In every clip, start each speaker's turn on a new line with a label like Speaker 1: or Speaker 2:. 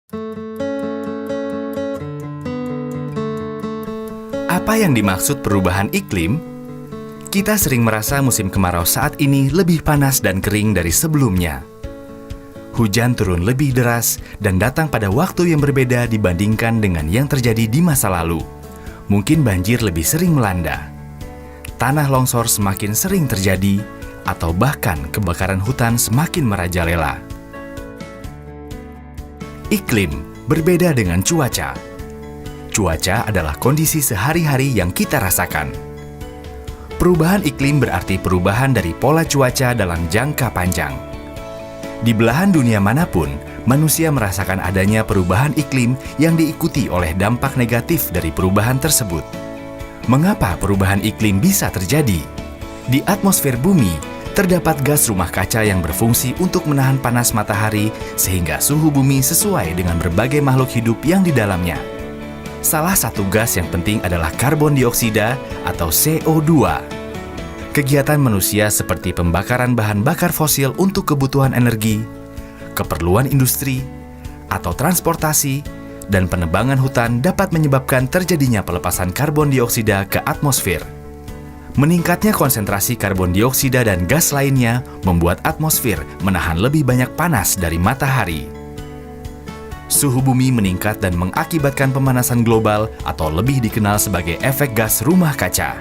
Speaker 1: Apa yang dimaksud perubahan iklim? Kita sering merasa musim kemarau saat ini lebih panas dan kering dari sebelumnya. Hujan turun lebih deras dan datang pada waktu yang berbeda dibandingkan dengan yang terjadi di masa lalu. Mungkin banjir lebih sering melanda. Tanah longsor semakin sering terjadi, atau bahkan kebakaran hutan semakin merajalela. Iklim berbeda dengan cuaca. Cuaca adalah kondisi sehari-hari yang kita rasakan. Perubahan iklim berarti perubahan dari pola cuaca dalam jangka panjang. Di belahan dunia manapun, manusia merasakan adanya perubahan iklim yang diikuti oleh dampak negatif dari perubahan tersebut. Mengapa perubahan iklim bisa terjadi? Di atmosfer bumi, terdapat gas rumah kaca yang berfungsi untuk menahan panas matahari sehingga suhu bumi sesuai dengan berbagai makhluk hidup yang di dalamnya. Salah satu gas yang penting adalah karbon dioksida atau CO2. Kegiatan manusia seperti pembakaran bahan bakar fosil untuk kebutuhan energi, keperluan industri, atau transportasi, dan penebangan hutan dapat menyebabkan terjadinya pelepasan karbon dioksida ke atmosfer. Meningkatnya konsentrasi karbon dioksida dan gas lainnya membuat atmosfer menahan lebih banyak panas dari matahari. Suhu bumi meningkat dan mengakibatkan pemanasan global atau lebih dikenal sebagai efek gas rumah kaca.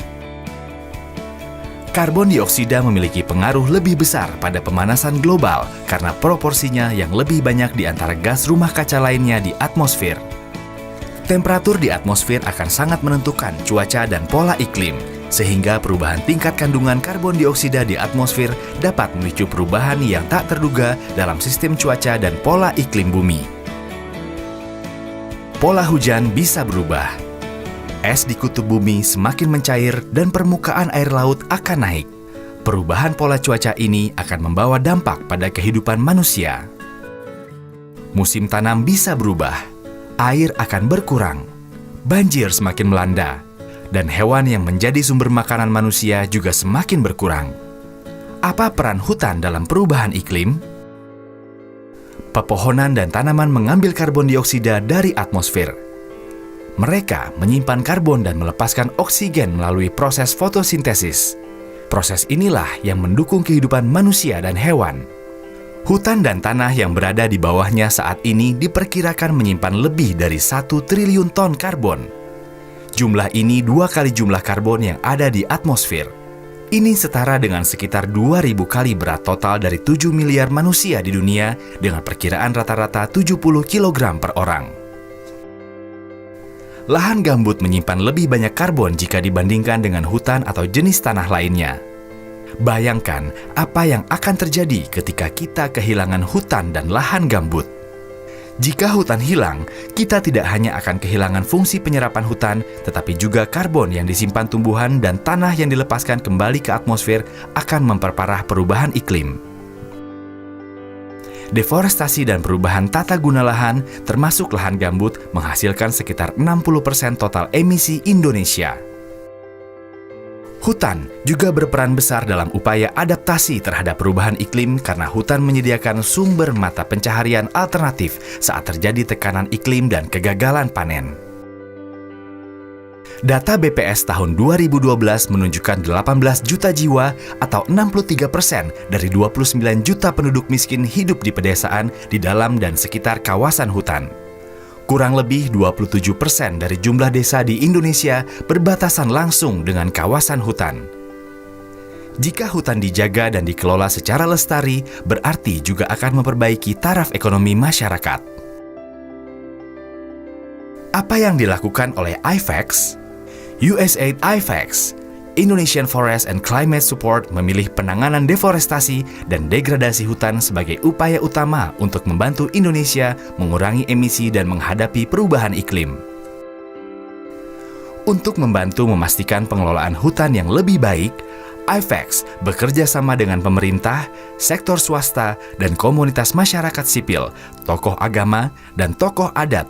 Speaker 1: Karbon dioksida memiliki pengaruh lebih besar pada pemanasan global karena proporsinya yang lebih banyak di antara gas rumah kaca lainnya di atmosfer. Temperatur di atmosfer akan sangat menentukan cuaca dan pola iklim, sehingga perubahan tingkat kandungan karbon dioksida di atmosfer dapat memicu perubahan yang tak terduga dalam sistem cuaca dan pola iklim bumi. Pola hujan bisa berubah. Es di kutub bumi semakin mencair dan permukaan air laut akan naik. Perubahan pola cuaca ini akan membawa dampak pada kehidupan manusia. Musim tanam bisa berubah. Air akan berkurang. Banjir semakin melanda. Dan hewan yang menjadi sumber makanan manusia juga semakin berkurang. Apa peran hutan dalam perubahan iklim? Pepohonan dan tanaman mengambil karbon dioksida dari atmosfer. Mereka menyimpan karbon dan melepaskan oksigen melalui proses fotosintesis. Proses inilah yang mendukung kehidupan manusia dan hewan. Hutan dan tanah yang berada di bawahnya saat ini diperkirakan menyimpan lebih dari 1 triliun ton karbon. Jumlah ini 2 kali jumlah karbon yang ada di atmosfer. Ini setara dengan sekitar 2.000 kali berat total dari 7 miliar manusia di dunia dengan perkiraan rata-rata 70 kg per orang. Lahan gambut menyimpan lebih banyak karbon jika dibandingkan dengan hutan atau jenis tanah lainnya. Bayangkan apa yang akan terjadi ketika kita kehilangan hutan dan lahan gambut. Jika hutan hilang, kita tidak hanya akan kehilangan fungsi penyerapan hutan, tetapi juga karbon yang disimpan tumbuhan dan tanah yang dilepaskan kembali ke atmosfer akan memperparah perubahan iklim. Deforestasi dan perubahan tata guna lahan, termasuk lahan gambut, menghasilkan sekitar 60% total emisi Indonesia. Hutan juga berperan besar dalam upaya adaptasi terhadap perubahan iklim karena hutan menyediakan sumber mata pencaharian alternatif saat terjadi tekanan iklim dan kegagalan panen. Data BPS tahun 2012 menunjukkan 18 juta jiwa atau 63% dari 29 juta penduduk miskin hidup di pedesaan di dalam dan sekitar kawasan hutan. Kurang lebih 27% dari jumlah desa di Indonesia berbatasan langsung dengan kawasan hutan. Jika hutan dijaga dan dikelola secara lestari, berarti juga akan memperbaiki taraf ekonomi masyarakat. Apa yang dilakukan oleh IFAX? USAID IFAX, Indonesian Forest and Climate Support, memilih penanganan deforestasi dan degradasi hutan sebagai upaya utama untuk membantu Indonesia mengurangi emisi dan menghadapi perubahan iklim. Untuk membantu memastikan pengelolaan hutan yang lebih baik, IFAX bekerja sama dengan pemerintah, sektor swasta, dan komunitas masyarakat sipil, tokoh agama, dan tokoh adat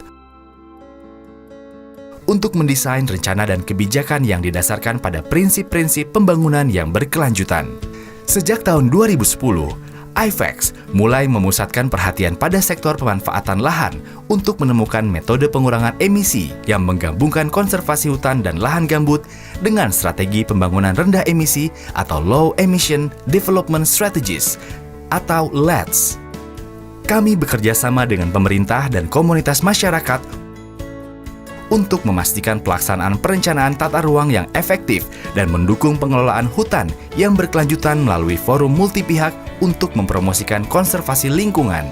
Speaker 1: untuk mendesain rencana dan kebijakan yang didasarkan pada prinsip-prinsip pembangunan yang berkelanjutan. Sejak tahun 2010, IFEX mulai memusatkan perhatian pada sektor pemanfaatan lahan untuk menemukan metode pengurangan emisi yang menggabungkan konservasi hutan dan lahan gambut dengan strategi pembangunan rendah emisi atau Low Emission Development Strategies atau LEDS. Kami bekerja sama dengan pemerintah dan komunitas masyarakat untuk memastikan pelaksanaan perencanaan tata ruang yang efektif dan mendukung pengelolaan hutan yang berkelanjutan melalui forum multipihak untuk mempromosikan konservasi lingkungan.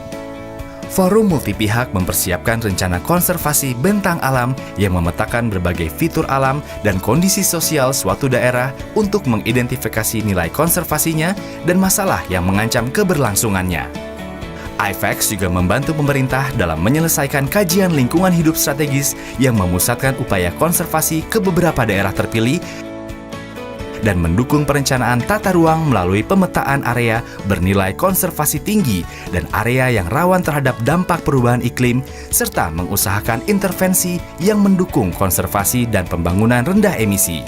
Speaker 1: Forum multipihak mempersiapkan rencana konservasi bentang alam yang memetakan berbagai fitur alam dan kondisi sosial suatu daerah untuk mengidentifikasi nilai konservasinya dan masalah yang mengancam keberlangsungannya. IFEX juga membantu pemerintah dalam menyelesaikan kajian lingkungan hidup strategis yang memusatkan upaya konservasi ke beberapa daerah terpilih dan mendukung perencanaan tata ruang melalui pemetaan area bernilai konservasi tinggi dan area yang rawan terhadap dampak perubahan iklim, serta mengusahakan intervensi yang mendukung konservasi dan pembangunan rendah emisi.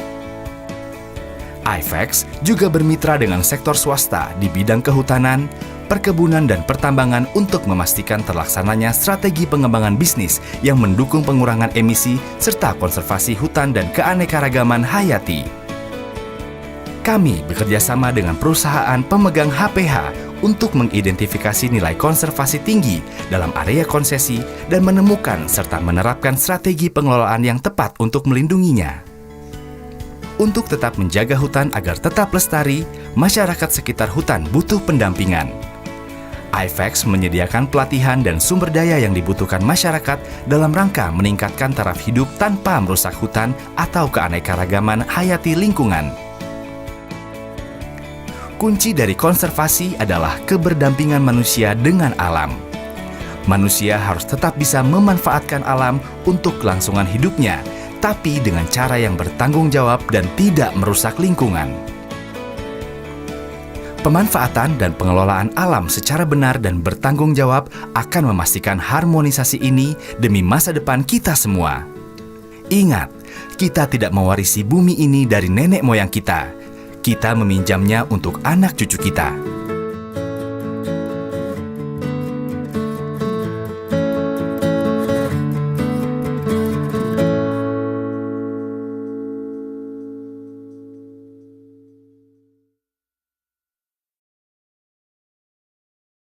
Speaker 1: IFEX juga bermitra dengan sektor swasta di bidang kehutanan, perkebunan dan pertambangan untuk memastikan terlaksananya strategi pengembangan bisnis yang mendukung pengurangan emisi serta konservasi hutan dan keanekaragaman hayati. Kami bekerja sama dengan perusahaan pemegang HPH untuk mengidentifikasi nilai konservasi tinggi dalam area konsesi dan menemukan serta menerapkan strategi pengelolaan yang tepat untuk melindunginya. Untuk tetap menjaga hutan agar tetap lestari, masyarakat sekitar hutan butuh pendampingan. IFEX menyediakan pelatihan dan sumber daya yang dibutuhkan masyarakat dalam rangka meningkatkan taraf hidup tanpa merusak hutan atau keanekaragaman hayati lingkungan. Kunci dari konservasi adalah keberdampingan manusia dengan alam. Manusia harus tetap bisa memanfaatkan alam untuk kelangsungan hidupnya, tapi dengan cara yang bertanggung jawab dan tidak merusak lingkungan. Pemanfaatan dan pengelolaan alam secara benar dan bertanggung jawab akan memastikan harmonisasi ini demi masa depan kita semua. Ingat, kita tidak mewarisi bumi ini dari nenek moyang kita. Kita meminjamnya untuk anak cucu kita.